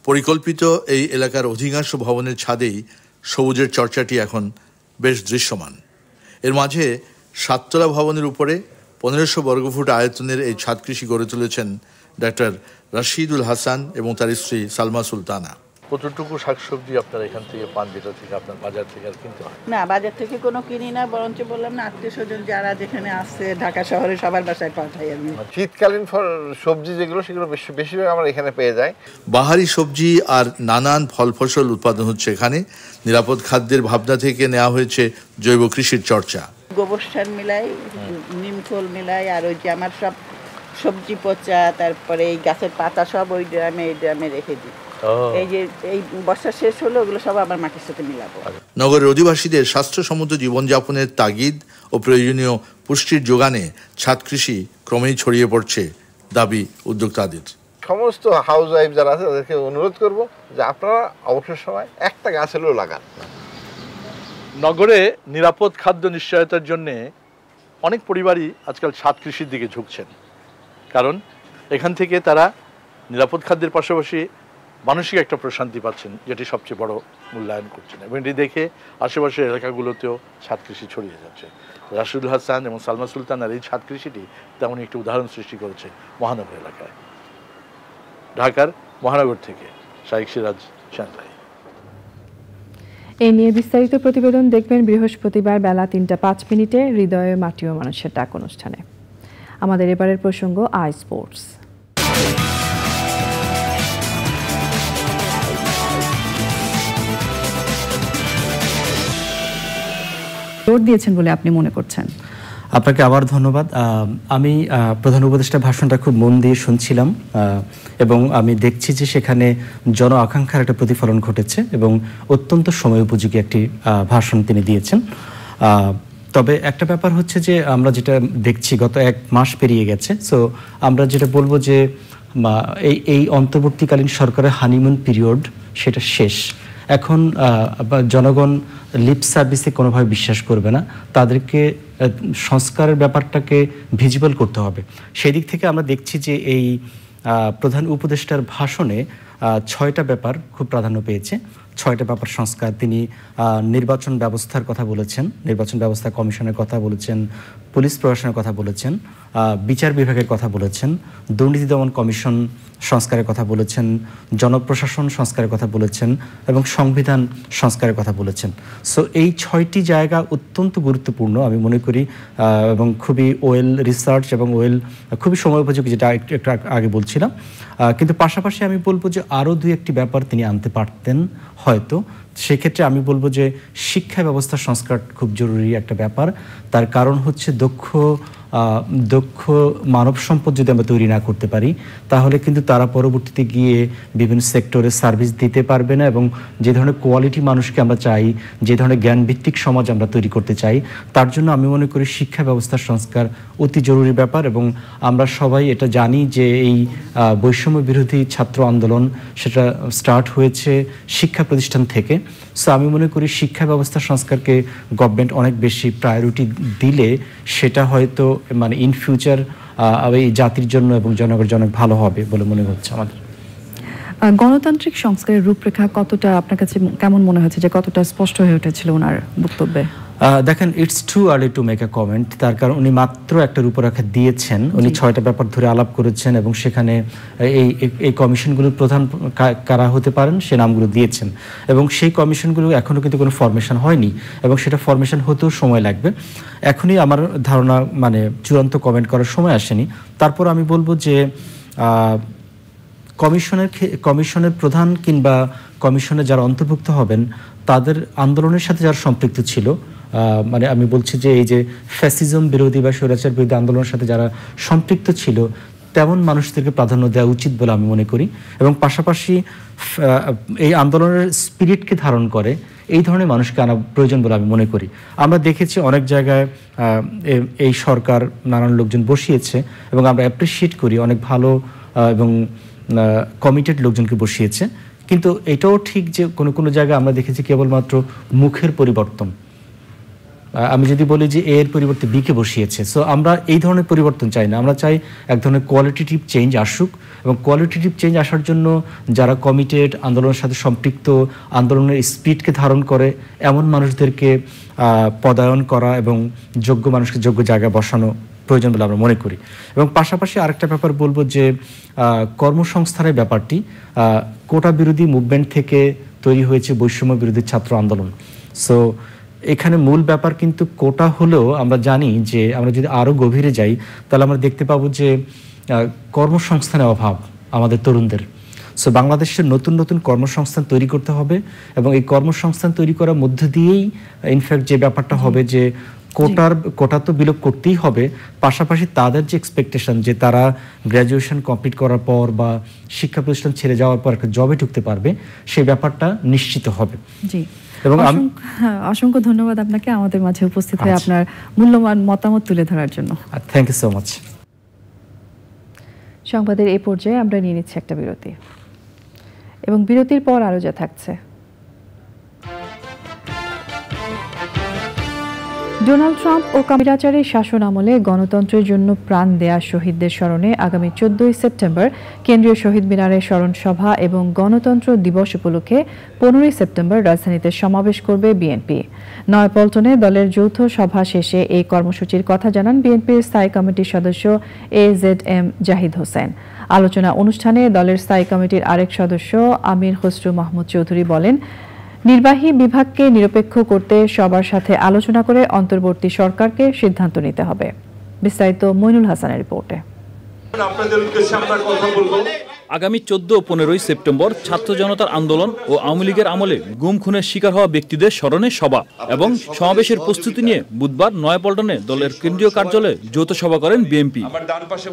পরিকল্পিত এই এলাকার অধিকাংশ ভবনের ছাদেই সবুজের চর্চাটি এখন বেশ দৃশ্যমান। এর মাঝে 7তলা ভবনের উপরে 1500 বর্গফুট আয়তনের এই ছাদ কৃষি গড়ে তুলেছেন ডাক্তার রাশিদুল হাসান এবং তার স্ত্রী সালমা সুলতানা। কতটুকু শাকসবজি আপনারা এখান থেকে পান, যেটা থেকে আপনার বাজার থেকে আর কিনতে হয়? না, বাজার থেকে কোনো কিনি না, বরঞ্চ বললাম না আত্মীয় স্বজন যারা যেখানে আসছে ঢাকা শহরে সবার বাসায় পাঠাই আমি। শীতকালীন সবজি যেগুলো সেগুলো বেশিরভাগ আমরা এখানে পেয়ে যাই। বাহারি সবজি আর নানান ফল ফসল উৎপাদন হচ্ছে এখানে। নিরাপদ খাদ্যের ভাবনা থেকে নেওয়া হয়েছে জৈব কৃষির চর্চা। গোবর সার মিলাই, নিমখোল মিলাই, আর ওই যে আমার সব সবজি পচা, তারপরে এই গাছের পাতা সব ওই ড্রামে রেখে দিই। এই যে এই বর্ষা শেষ হলো ওগুলো সব আবার মাটির সাথে মিলাবো। নগরের অধিবাসীদের স্বাস্থ্যসম্মত জীবনযাপনের তাগিদ ও প্রয়োজনীয় পুষ্টির যোগানে ছাদ কৃষি ক্রমেই ছড়িয়ে পড়ছে, দাবি উদ্যোক্তাদের। সমস্ত হাউস ওয়াইফ যারা আছে তাদেরকে অনুরোধ করব যে আপনারা অবসর সময় একটা গাছ হলেও লাগান। নগরে নিরাপদ খাদ্য নিশ্চয়তার জন্য অনেক পরিবারই আজকাল ছাদ কৃষির দিকে ঝুঁকছেন, কারণ এখান থেকে তারা নিরাপদ খাদ্যের পাশাপাশি মানসিক একটা প্রশান্তি পাচ্ছেন, যেটি সবচেয়ে বড় মূল্যায়ন করছেন। এবং এটি দেখে আশেপাশের এলাকাগুলোতেও ছাদ কৃষি ছড়িয়ে যাচ্ছে। রাশিদুল হাসান এবং সালমা সুলতানার এই ছাদ কৃষিটি তেমনই একটি উদাহরণ সৃষ্টি করেছে মহানগর এলাকায়। ঢাকার মহানগর থেকে শাইখ সিরাজ, চ্যানেল আই। এ নিয়ে বিস্তারিত প্রতিবেদন দেখবেন বৃহস্পতিবার বেলা 3:05 হৃদয়ে মাটি ও মানুষের ডাক অনুষ্ঠানে। আমাদের এবারের প্রসঙ্গ আই স্পোর্টস। জোর দিয়েছেন বলে আপনি মনে করছেন? আপনাকে আবার ধন্যবাদ। আমি প্রধান উপদেষ্টার ভাষণটা খুব মন দিয়ে শুনছিলাম এবং আমি দেখছি যে সেখানে জন আকাঙ্ক্ষার একটা প্রতিফলন ঘটেছে এবং অত্যন্ত সময় উপযোগী একটি ভাষণ তিনি দিয়েছেন। তবে একটা ব্যাপার হচ্ছে যে আমরা যেটা দেখছি গত 1 মাস পেরিয়ে গেছে, সো আমরা যেটা বলবো যে এই অন্তর্বর্তীকালীন সরকারের হানিমুন পিরিয়ড সেটা শেষ। এখন জনগণ লিপ সার্ভিসে কোনোভাবে বিশ্বাস করবে না, তাদেরকে সংস্কারের ব্যাপারটাকে ভিজিবল করতে হবে। সেই দিক থেকে আমরা দেখছি যে এই প্রধান উপদেষ্টার ভাষণে 6টা ব্যাপার খুব প্রাধান্য পেয়েছে। 6টা ব্যাপার সংস্কার। তিনি নির্বাচন ব্যবস্থার কথা বলেছেন, নির্বাচন ব্যবস্থা কমিশনের কথা বলেছেন, পুলিশ প্রশাসনের কথা বলেছেন, বিচার বিভাগের কথা বলেছেন, দুর্নীতি দমন কমিশন সংস্কারের কথা বলেছেন, জনপ্রশাসন সংস্কারের কথা বলেছেন এবং সংবিধান সংস্কারের কথা বলেছেন। সো এই 6টি জায়গা অত্যন্ত গুরুত্বপূর্ণ আমি মনে করি এবং খুবই ওয়েল রিসার্চ এবং খুবই সময় উপযোগী, যেটা একটু আগে বলছিলাম। কিন্তু পাশাপাশি আমি বলবো যে আরও 2-1টি ব্যাপার তিনি আনতে পারতেন হয়তো। সেক্ষেত্রে আমি বলবো যে শিক্ষা ব্যবস্থা সংস্কার খুব জরুরি একটা ব্যাপার। তার কারণ হচ্ছে দক্ষ মানব সম্পদ যদি আমরা তৈরি না করতে পারি তাহলে কিন্তু তারা পরবর্তীতে গিয়ে বিভিন্ন সেক্টরে সার্ভিস দিতে পারবে না, এবং যে ধরনের কোয়ালিটি মানুষকে আমরা চাই, যে ধরনের জ্ঞানভিত্তিক সমাজ আমরা তৈরি করতে চাই, তার জন্য আমি মনে করি শিক্ষা ব্যবস্থার সংস্কার অতি জরুরি ব্যাপার। এবং আমরা সবাই এটা জানি যে এই বৈষম্য বিরোধী ছাত্র আন্দোলন সেটা স্টার্ট হয়েছে শিক্ষা প্রতিষ্ঠান থেকে। সো আমি মনে করি শিক্ষা ব্যবস্থা সংস্কারকে গভর্নমেন্ট অনেক বেশি প্রায়োরিটি দিলে সেটা হয়তো মানে ইন ফিউচার এই জাতির জন্য এবং জনগণের জন্য ভালো হবে বলে মনে হচ্ছে আমাদের। গণতান্ত্রিক সংস্কারের রূপরেখা কতটা আপনার কাছে কেমন মনে হচ্ছে, যে কতটা স্পষ্ট হয়ে উঠেছিল ওনার বক্তব্যে? দেখেন, it's too early to make a comment. তার কারণ উনি মাত্র একটা রূপরেখা দিয়েছেন, উনি 6টা ব্যাপার ধরে আলাপ করেছেন এবং সেখানে এই কমিশনগুলোর প্রধান কারা হতে পারেন সে নামগুলো দিয়েছেন, এবং সেই কমিশনগুলো এখনও কিন্তু কোনো ফরমেশন হয়নি এবং সেটা ফরমেশন হতেও সময় লাগবে। এখনই আমার ধারণা মানে চূড়ান্ত কমেন্ট করার সময় আসেনি। তারপর আমি বলবো যে কমিশনের প্রধান কিংবা কমিশনে যারা অন্তর্ভুক্ত হবেন তাদের আন্দোলনের সাথে যারা সম্পৃক্ত ছিল, মানে আমি বলছি যে এই যে ফ্যাসিজম বিরোধী বা স্বৈরাচার বিরোধী আন্দোলনের সাথে যারা সম্পৃক্ত ছিল তেমন মানুষদেরকে প্রাধান্য দেওয়া উচিত বলে আমি মনে করি, এবং পাশাপাশি এই আন্দোলনের স্পিরিটকে ধারণ করে এই ধরনের মানুষকে আনা প্রয়োজন বলে আমি মনে করি। আমরা দেখেছি অনেক জায়গায় এই সরকার নানান লোকজন বসিয়েছে এবং আমরা অ্যাপ্রিসিয়েট করি, অনেক ভালো এবং কমিটেড লোকজনকে বসিয়েছে, কিন্তু এটাও ঠিক যে কোনো জায়গায় আমরা দেখেছি কেবলমাত্র মুখের পরিবর্তন। আমি যদি বলি যে এর পরিবর্তে বিকে বসিয়েছে, সো আমরা এই ধরনের পরিবর্তন চাই না, আমরা চাই এক ধরনের কোয়ালিটেটিভ চেঞ্জ আসুক, এবং কোয়ালিটেটিভ চেঞ্জ আসার জন্য যারা কমিটেড, আন্দোলনের সাথে সম্পৃক্ত, আন্দোলনের স্পিরিটকে ধারণ করে এমন মানুষদেরকে পদায়ন করা এবং যোগ্য মানুষকে যোগ্য জায়গায় বসানো প্রয়োজন বলে আমরা মনে করি। এবং পাশাপাশি আরেকটা ব্যাপার বলবো যে কর্মসংস্থানের ব্যাপারটি কোটা বিরোধী মুভমেন্ট থেকে তৈরি হয়েছে বৈষম্য বিরোধী ছাত্র আন্দোলন। সো এখানে মূল ব্যাপার কিন্তু কোটা হলেও আমরা জানি যে আমরা যদি আরও গভীরে যাই তাহলে আমরা দেখতে পাবো যে কর্মসংস্থানের অভাব আমাদের তরুণদের। সো বাংলাদেশের নতুন নতুন কর্মসংস্থান তৈরি করতে হবে, এবং এই কর্মসংস্থান তৈরি করার মধ্য দিয়েই ইনফ্যাক্ট যে ব্যাপারটা হবে যে কোটা তো বিলোপ করতেই হবে, পাশাপাশি তাদের যে এক্সপেকটেশন যে তারা গ্র্যাজুয়েশন কমপ্লিট করার পর বা শিক্ষা প্রতিষ্ঠান ছেড়ে যাওয়ার পর একটা জবে ঢুকতে পারবে, সেই ব্যাপারটা নিশ্চিত হবে। জি, এবং অসংখ্য ধন্যবাদ আপনাকে আমাদের মাঝে উপস্থিত হয়ে আপনার মূল্যবান মতামত তুলে ধরার জন্য। Thank you so much. সংবাদের এই পর্যায়ে আমরা নিয়ে নিচ্ছি একটা বিরতি, এবং বিরতির পর আরও যা থাকছে। ডোনাল্ড ট্রাম্প ও কামিরাচারের শাসন আমলে গণতন্ত্রের জন্য প্রাণ দেয়া শহীদদের স্মরণে আগামী 14 সেপ্টেম্বর কেন্দ্রীয় শহীদ মিনারে স্মরণ সভা এবং গণতন্ত্র দিবস উপলক্ষে 15 সেপ্টেম্বর রাজধানীতে সমাবেশ করবে বিএনপি। নয়াপল্টনে দলের যৌথ সভা শেষে এই কর্মসূচির কথা জানান বিএনপির স্থায়ী কমিটির সদস্য AZM জাহিদ হোসেন। আলোচনা অনুষ্ঠানে দলের স্থায়ী কমিটির আরেক সদস্য আমির খসরু মাহমুদ চৌধুরী বলেন, নির্বাহী বিভাগকে নিরপেক্ষ করতে সবার সাথে আলোচনা করে অন্তর্বর্তী সরকারকে সিদ্ধান্ত নিতে হবে। বিস্তারিত মইনুল হাসানের রিপোর্টে। আগামী 14 ও 15 সেপ্টেম্বর ছাত্র জনতার আন্দোলন ও আওয়ামী লীগের আমলে গুম খুনের শিকার হওয়া ব্যক্তিদের স্মরণে সভা এবং সমাবেশের প্রস্তুতি নিয়ে বুধবার নয়াপল্টনে দলের কেন্দ্রীয় কার্যালয়ে যৌথ সভা করেন বিএনপি।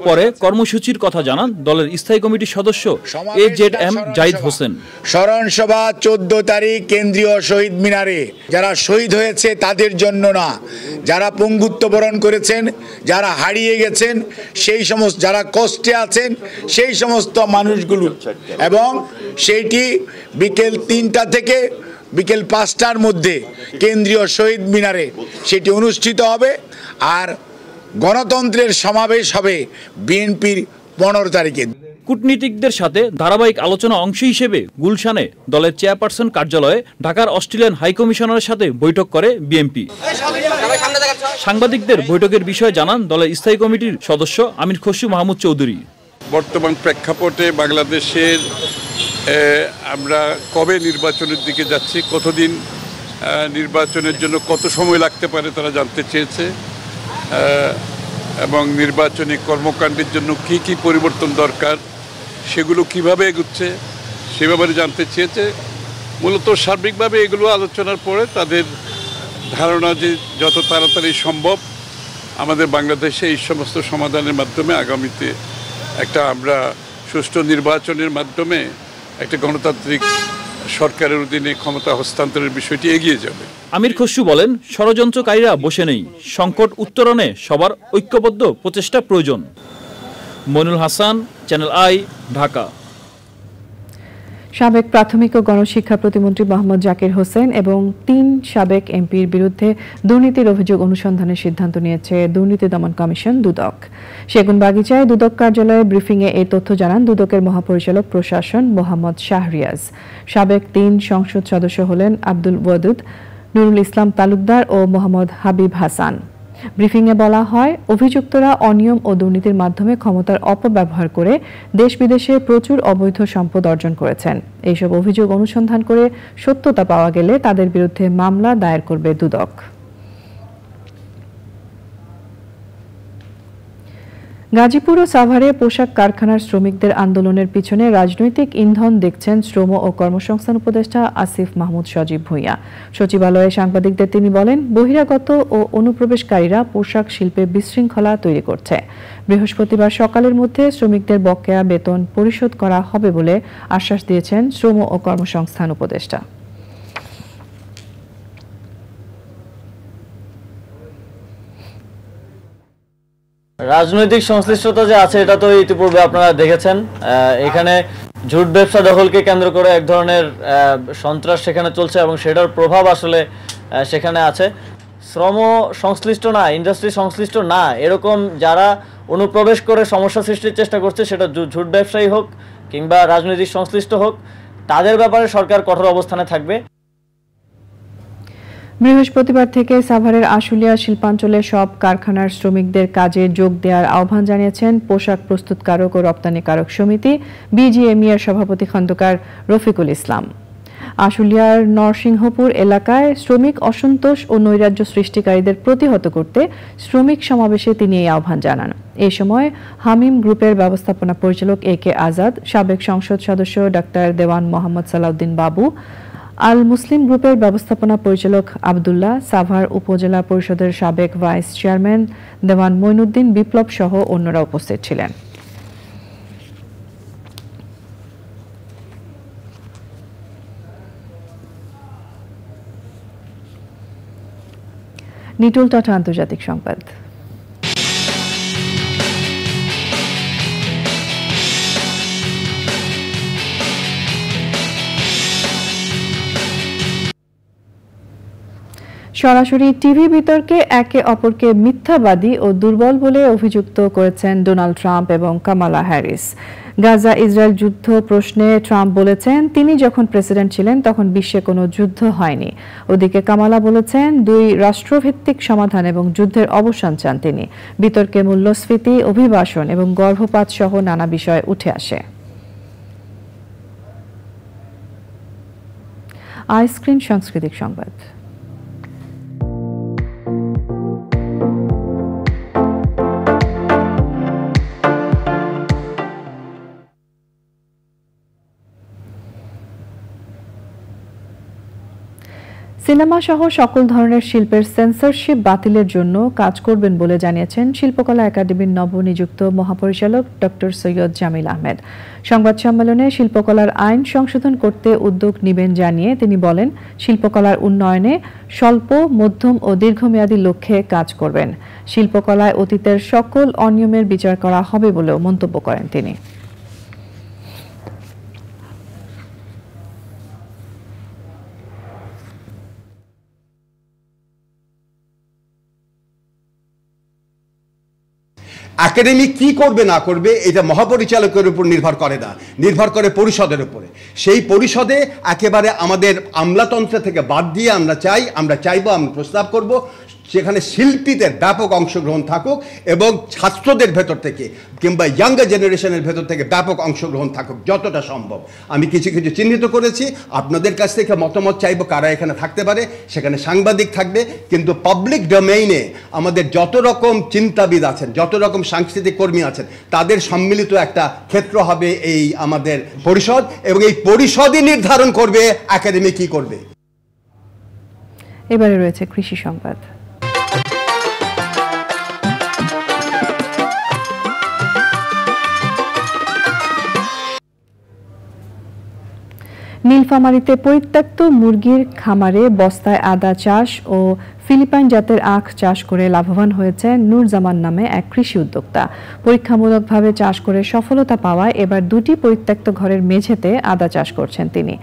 পরে কর্মসূচির কথা জানান দলের স্থায়ী কমিটির সদস্য AZM জাহিদ হোসেন। স্মরণ সভা 14 তারিখ কেন্দ্রীয় শহীদ মিনারে। যারা শহীদ হয়েছে তাদের জন্য না, যারা পঙ্গুত্ব বরণ করেছেন, যারা হারিয়ে গেছেন, সেই সমস্ত যারা কষ্টে আছেন সেই সমস্ত মানুষগুলো, এবং সেইটি বিকেল 3টা থেকে বিকেল 5টার মধ্যে কেন্দ্রীয় শহীদ মিনারে সেটি অনুষ্ঠিত হবে। আর গণতন্ত্রের সমাবেশ হবে বিএনপির 15 তারিখে। কূটনীতিকদের সাথে ধারাবাহিক আলোচনা অংশ হিসেবে গুলশানে দলের চেয়ারপারসন কার্যালয়ে ঢাকার অস্ট্রেলিয়ান হাইকমিশনারের সাথে বৈঠক করে বিএনপি। সাংবাদিকদের বৈঠকের বিষয়ে জানান দলের স্থায়ী কমিটির সদস্য আমির খসরু মাহমুদ চৌধুরী। বর্তমান প্রেক্ষাপটে বাংলাদেশের আমরা কবে নির্বাচনের দিকে যাচ্ছি, কতদিন নির্বাচনের জন্য কত সময় লাগতে পারে তারা জানতে চেয়েছে, এবং নির্বাচনী কর্মকাণ্ডের জন্য কি কি পরিবর্তন দরকার সেগুলো কিভাবে এগুচ্ছে সে ব্যাপারে জানতে চেয়েছে। মূলত সার্বিকভাবে এগুলো আলোচনার পরে তাদের ধারণা যে যত তাড়াতাড়ি সম্ভব আমাদের বাংলাদেশে এই সমস্ত সমাধানের মাধ্যমে আগামীতে একটা আমরা সুষ্ঠু নির্বাচনের মাধ্যমে একটা গণতান্ত্রিক সরকারের অধীনে ক্ষমতা হস্তান্তরের বিষয়টি এগিয়ে যাবে। আমির খসরু বলেন, ষড়যন্ত্রকারীরা বসে নেই, সংকট উত্তরণে সবার ঐক্যবদ্ধ প্রচেষ্টা প্রয়োজন। Moinul Hasan, channel I, Dhaka. সাবেক প্রাথমিক ও গণশিক্ষা প্রতিমন্ত্রী মোহাম্মদ জাকির হোসেন এবং ৩ সাবেক এমপির বিরুদ্ধে দুর্নীতির অভিযোগ অনুসন্ধানের সিদ্ধান্ত নিয়েছে দুর্নীতি দমন কমিশন দুদক। সেগুনবাগিচায় দুদক কার্যালয়ে ব্রিফিংয়ে এই তথ্য জানান দুদকের মহাপরিচালক প্রশাসন মোহাম্মদ শাহরিয়াজ। সাবেক ৩ সংসদ সদস্য হলেন আব্দুল ওয়াদুদ, নুরুল ইসলাম তালুকদার ও মোহাম্মদ হাবিব হাসান। ব্রিফিংয়ে বলা হয়, অভিযুক্তরা অনিয়ম ও দুর্নীতির মাধ্যমে ক্ষমতার অপব্যবহার করে দেশ বিদেশে প্রচুর অবৈধ সম্পদ অর্জন করেছেন। এইসব অভিযোগ অনুসন্ধান করে সত্যতা পাওয়া গেলে তাদের বিরুদ্ধে মামলা দায়ের করবে দুদক। গাজীপুর ও সাভারে পোশাক কারখানার শ্রমিকদের আন্দোলনের পিছনে রাজনৈতিক ইন্ধন দেখছেন শ্রম ও কর্মসংস্থান উপদেষ্টা আসিফ মাহমুদ সজীব ভূঁইয়া। সচিবালয়ে সাংবাদিকদের তিনি বলেন, বহিরাগত ও অনুপ্রবেশকারীরা পোশাক শিল্পে বিশৃঙ্খলা তৈরি করছে। বৃহস্পতিবার সকালের মধ্যে শ্রমিকদের বকেয়া বেতন পরিশোধ করা হবে বলে আশ্বাস দিয়েছেন শ্রম ও কর্মসংস্থান উপদেষ্টা। রাজনৈতিক সংশ্লিষ্টতা যে আছে এটা তো ইতিপূর্বে আপনারা দেখেছেন। এখানে ঝুট ব্যবসা দখলকে কেন্দ্র করে এক ধরনের সন্ত্রাস সেখানে চলছে এবং সেটার প্রভাব আসলে সেখানে আছে। শ্রম সংশ্লিষ্ট না, ইন্ডাস্ট্রি সংশ্লিষ্ট না, এরকম যারা অনুপ্রবেশ করে সমস্যা সৃষ্টির চেষ্টা করছে, সেটা ঝুট ব্যবসায়ী হোক কিংবা রাজনৈতিক সংশ্লিষ্ট হোক, তাদের ব্যাপারে সরকার কঠোর অবস্থানে থাকবে। বৃহস্পতিবার থেকে সাভারের আশুলিয়া শিল্পাঞ্চলের সব কারখানার শ্রমিকদের কাজে যোগ দেওয়ার আহ্বান জানিয়েছেন পোশাক প্রস্তুতকারক ও রপ্তানিকারক সমিতি বিজিএমইএর সভাপতি খন্দকার রফিকুল ইসলাম। আশুলিয়ার নরসিংহপুর এলাকায় শ্রমিক অসন্তোষ ও নৈরাজ্য সৃষ্টিকারীদের প্রতিহত করতে শ্রমিক সমাবেশে তিনি এই আহ্বান জানান। এই সময় হামিম গ্রুপের ব্যবস্থাপনা পরিচালক AK আজাদ, সাবেক সংসদ সদস্য ডাক্তার দেওয়ান মোহাম্মদ সালাউদ্দিন বাবু, আল মুসলিম গ্রুপের ব্যবস্থাপনা পরিচালক আব্দুল্লাহ, সাভার উপজেলা পরিষদের সাবেক ভাইস চেয়ারম্যান দেওয়ান মঈনুদ্দিন বিপ্লব সহ অন্যরা উপস্থিত ছিলেন। নিটুল তথা আন্তর্জাতিক সংবাদ। সরাসরি টিভি বিতর্কে একে অপরকে মিথ্যাবাদী ও দুর্বল বলে অভিযুক্ত করেছেন ডোনাল্ড ট্রাম্প এবং কামালা হ্যারিস। গাজা ইসরায়েল যুদ্ধ প্রশ্নে ট্রাম্প বলেছেন, তিনি যখন প্রেসিডেন্ট ছিলেন তখন বিশ্বে কোনো যুদ্ধ হয়নি। ওদিকে কামালা বলেছেন, 2 রাষ্ট্রভিত্তিক সমাধান এবং যুদ্ধের অবসান চান তিনি। বিতর্কে মূল্যস্ফীতি, অভিবাসন এবং গর্ভপাত সহ নানা বিষয় উঠে আসে। আইস্ক্রিন সাংস্কৃতিক সংবাদ। সিনেমা সহ সকল ধরনের শিল্পের সেন্সরশিপ বাতিলের জন্য কাজ করবেন বলে জানিয়েছেন শিল্পকলা একাডেমির নবনিযুক্ত মহাপরিচালক ডক্টর সৈয়দ জামিল আহমেদ। সংবাদ সম্মেলনে শিল্পকলার আইন সংশোধন করতে উদ্যোগ নেবেন জানিয়ে তিনি বলেন, শিল্পকলার উন্নয়নে স্বল্প, মধ্যম ও দীর্ঘমেয়াদী লক্ষ্যে কাজ করবেন। শিল্পকলায় অতীতের সকল অনিয়মের বিচার করা হবে বলেও মন্তব্য করেন তিনি। একাডেমি কি করবে না করবে এটা মহাপরিচালকের উপর নির্ভর করে না, নির্ভর করে পরিষদের উপরে। সেই পরিষদে একেবারে আমাদের আমলাতন্ত্র থেকে বাদ দিয়ে আমরা চাইবো, আমরা প্রস্তাব করব সেখানে শিল্পীদের ব্যাপক অংশগ্রহণ থাকুক এবং ছাত্রদের ভেতর থেকে কিংবা ইয়াঙ্গার জেনারেশনের ভেতর থেকে ব্যাপক অংশগ্রহণ থাকুক যতটা সম্ভব। আমি কিছু কিছু চিহ্নিত করেছি, আপনাদের কাছ থেকে মতামত চাইব কারা এখানে থাকতে পারে। সেখানে সাংবাদিক থাকবে, কিন্তু পাবলিক ডোমেইনে আমাদের যত রকম চিন্তাবিদ আছেন, যত রকম সাংস্কৃতিক কর্মী আছেন, তাদের সম্মিলিত একটা ক্ষেত্র হবে এই আমাদের পরিষদ, এবং এই পরিষদই নির্ধারণ করবে একাডেমি কি করবে। এবারে রয়েছে কৃষি সংবাদ। নীলফামারীতে পরিত্যক্ত মুরগির খামারে বস্তায় আদা চাষ ও ফিলিপাইন জাতের আখ চাষ করে লাভবান হয়েছে নূরজামান নামে এক কৃষি উদ্যোক্তা। পরীক্ষামূলকভাবে চাষ করে সফলতা পাওয়ায় এবার 2টি পরিত্যক্ত ঘরের মেঝেতে আদা চাষ করছেন তিনি।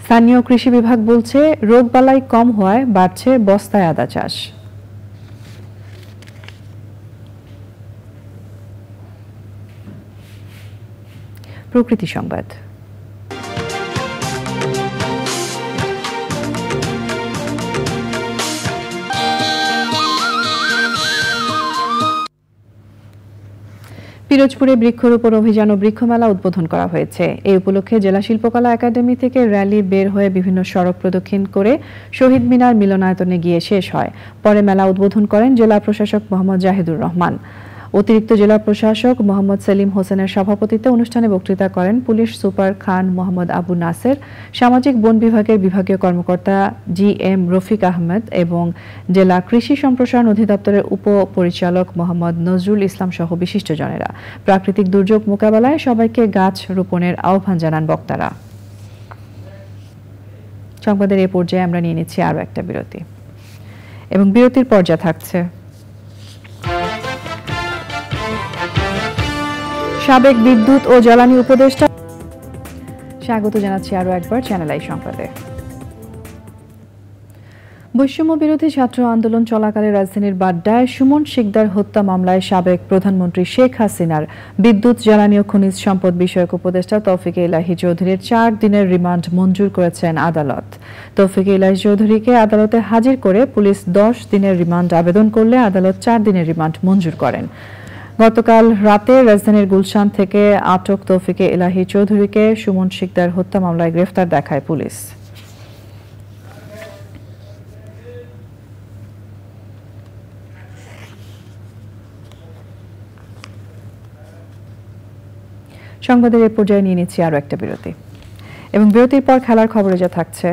স্থানীয় কৃষি বিভাগ বলছে রোগবালাই কম হওয়ায় বাড়ছে বস্তায় আদা চাষ। প্রকৃতি সংবাদ। পিরোজপুরে বৃক্ষরোপণ অভিযান ও বৃক্ষমেলা উদ্বোধন করা হয়েছে। এই উপলক্ষে জেলা শিল্পকলা একাডেমি থেকে র্যালি বের হয়ে বিভিন্ন সড়ক প্রদক্ষিণ করে শহীদ মিনার মিলনায়তনে গিয়ে শেষ হয়। পরে মেলা উদ্বোধন করেন জেলা প্রশাসক মোহাম্মদ জাহিদুর রহমান। অতিরিক্ত জেলা প্রশাসক মোহাম্মদ সেলিম হোসেনের সভাপতিত্বে অনুষ্ঠানে বক্তৃতা করেন পুলিশ সুপার খান মোহাম্মদ আবু নাসের, সামাজিক বন বিভাগের বিভাগীয় কর্মকর্তা GM রফিক আহমেদ এবং জেলা কৃষি সম্প্রসারণ অধিদপ্তরের উপপরিচালক মোহাম্মদ নজরুল ইসলাম সহ বিশিষ্টজনেরা। প্রাকৃতিক দুর্যোগ মোকাবেলায় সবাইকে গাছ রোপণের আহ্বান জানান বক্তারা। সংবাদের এই পর্যায়ে আমরা নিয়ে নিচ্ছি আরও একটা বিরতি, এবং বিরতির পর্যায়ে থাকছে সাবেক বিদ্যুৎ ও জ্বালানি উপদেষ্টা। স্বাগত জানাচ্ছি আরও একবার চ্যানেল আই সংবাদে। বৈষম্য বিরোধী ছাত্র আন্দোলন চলাকালে রাজধানীর বাড্ডায় সুমন শিকদার হত্যা মামলায় সাবেক প্রধানমন্ত্রী শেখ হাসিনার বিদ্যুৎ জ্বালানি ও খনিজ সম্পদ বিষয়ক উপদেষ্টা তৌফিকে ইলাহি চৌধুরীর 4 দিনের রিমান্ড মঞ্জুর করেছেন আদালত। তৌফিকে ইলাহি চৌধুরীকে আদালতে হাজির করে পুলিশ 10 দিনের রিমান্ড আবেদন করলে আদালত 4 দিনের রিমান্ড মঞ্জুর করেন। গতকাল রাতে রাজধানীর গুলশান থেকে আটক তৌফিকে ইলাহি চৌধুরীকে সুমন শিকদার হত্যা মামলায় গ্রেফতার দেখায় পুলিশ। সংবাদের এই পর্যায়ে নিয়ে নিচ্ছি আরও একটা বিরতি, এবং বিরতির পর খেলার খবরে যা থাকছে।